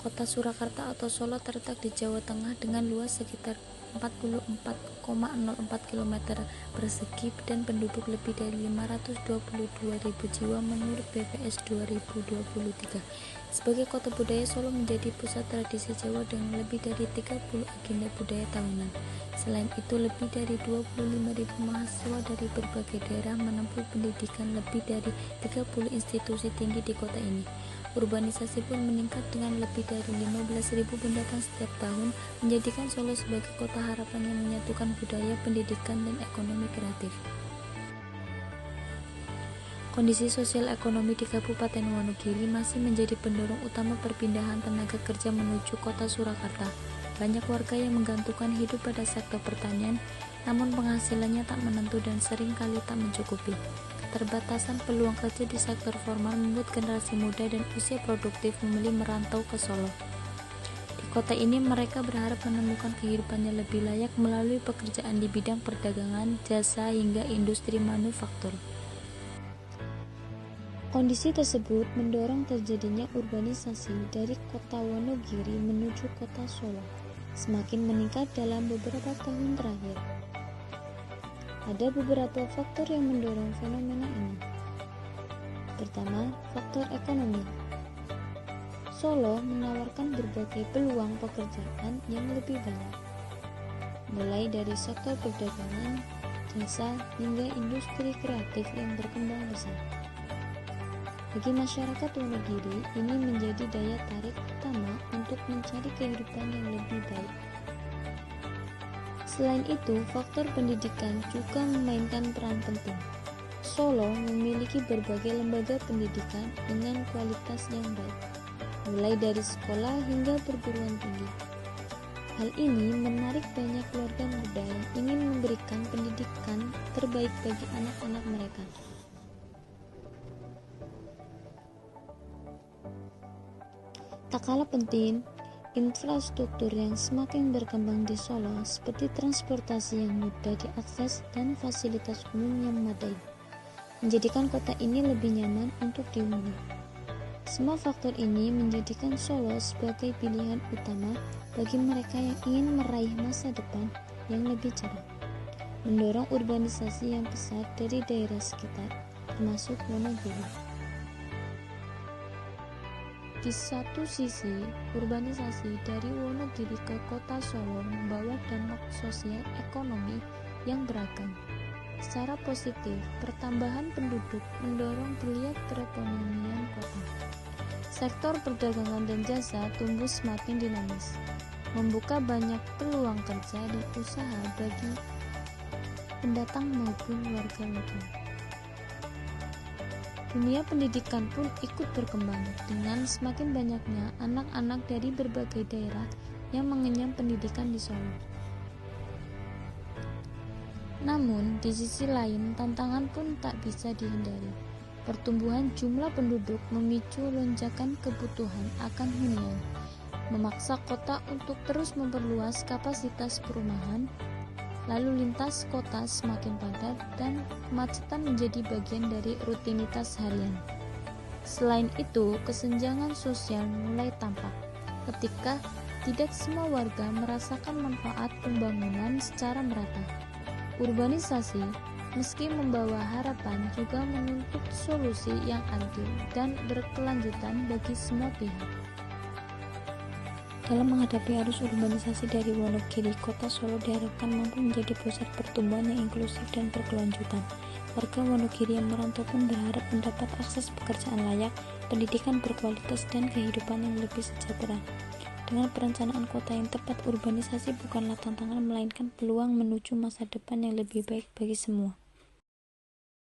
Kota Surakarta atau Solo terletak di Jawa Tengah dengan luas sekitar 44,04 km persegi dan penduduk lebih dari 522.000 jiwa menurut BPS 2023. Sebagai kota budaya, Solo menjadi pusat tradisi Jawa dengan lebih dari 30 agenda budaya tahunan. Selain itu, lebih dari 25.000 mahasiswa dari berbagai daerah menempuh pendidikan lebih dari 30 institusi tinggi di kota ini. Urbanisasi pun meningkat dengan lebih dari 15.000 pendatang setiap tahun, menjadikan Solo sebagai kota harapan yang menyatukan budaya, pendidikan, dan ekonomi kreatif. Kondisi sosial ekonomi di Kabupaten Wonogiri masih menjadi pendorong utama perpindahan tenaga kerja menuju kota Surakarta. Banyak warga yang menggantungkan hidup pada sektor pertanian, namun penghasilannya tak menentu dan sering kali tak mencukupi. Keterbatasan peluang kerja di sektor formal membuat generasi muda dan usia produktif memilih merantau ke Solo. Di kota ini mereka berharap menemukan kehidupannya lebih layak melalui pekerjaan di bidang perdagangan, jasa, hingga industri manufaktur. Kondisi tersebut mendorong terjadinya urbanisasi dari kota Wonogiri menuju kota Solo, semakin meningkat dalam beberapa tahun terakhir. Ada beberapa faktor yang mendorong fenomena ini. Pertama, faktor ekonomi. Solo menawarkan berbagai peluang pekerjaan yang lebih banyak, mulai dari sektor perdagangan, jasa, hingga industri kreatif yang berkembang pesat. Bagi masyarakat Wonogiri, ini menjadi daya tarik utama untuk mencari kehidupan yang lebih baik. Selain itu, faktor pendidikan juga memainkan peran penting. Solo memiliki berbagai lembaga pendidikan dengan kualitas yang baik, mulai dari sekolah hingga perguruan tinggi. Hal ini menarik banyak keluarga muda yang ingin memberikan pendidikan terbaik bagi anak-anak mereka. Tak kalah penting, infrastruktur yang semakin berkembang di Solo seperti transportasi yang mudah diakses dan fasilitas umum yang memadai, menjadikan kota ini lebih nyaman untuk dihuni. Semua faktor ini menjadikan Solo sebagai pilihan utama bagi mereka yang ingin meraih masa depan yang lebih cerah, mendorong urbanisasi yang pesat dari daerah sekitar, termasuk Wonogiri. Di satu sisi, urbanisasi dari Wonogiri ke kota Solo membawa dampak sosial ekonomi yang beragam. Secara positif, pertambahan penduduk mendorong geliat perekonomian kota. Sektor perdagangan dan jasa tumbuh semakin dinamis, membuka banyak peluang kerja dan usaha bagi pendatang maupun warga lokal. Dunia pendidikan pun ikut berkembang dengan semakin banyaknya anak-anak dari berbagai daerah yang mengenyam pendidikan di Solo. Namun, di sisi lain, tantangan pun tak bisa dihindari. Pertumbuhan jumlah penduduk memicu lonjakan kebutuhan akan hunian, memaksa kota untuk terus memperluas kapasitas perumahan. Lalu lintas kota semakin padat dan kemacetan menjadi bagian dari rutinitas harian. Selain itu, kesenjangan sosial mulai tampak ketika tidak semua warga merasakan manfaat pembangunan secara merata. Urbanisasi, meski membawa harapan, juga menuntut solusi yang adil dan berkelanjutan bagi semua pihak. Dalam menghadapi arus urbanisasi dari Wonogiri, kota Solo diharapkan mampu menjadi pusat pertumbuhan yang inklusif dan berkelanjutan. Warga Wonogiri yang merantau pun berharap mendapat akses pekerjaan layak, pendidikan berkualitas, dan kehidupan yang lebih sejahtera. Dengan perencanaan kota yang tepat, urbanisasi bukanlah tantangan melainkan peluang menuju masa depan yang lebih baik bagi semua.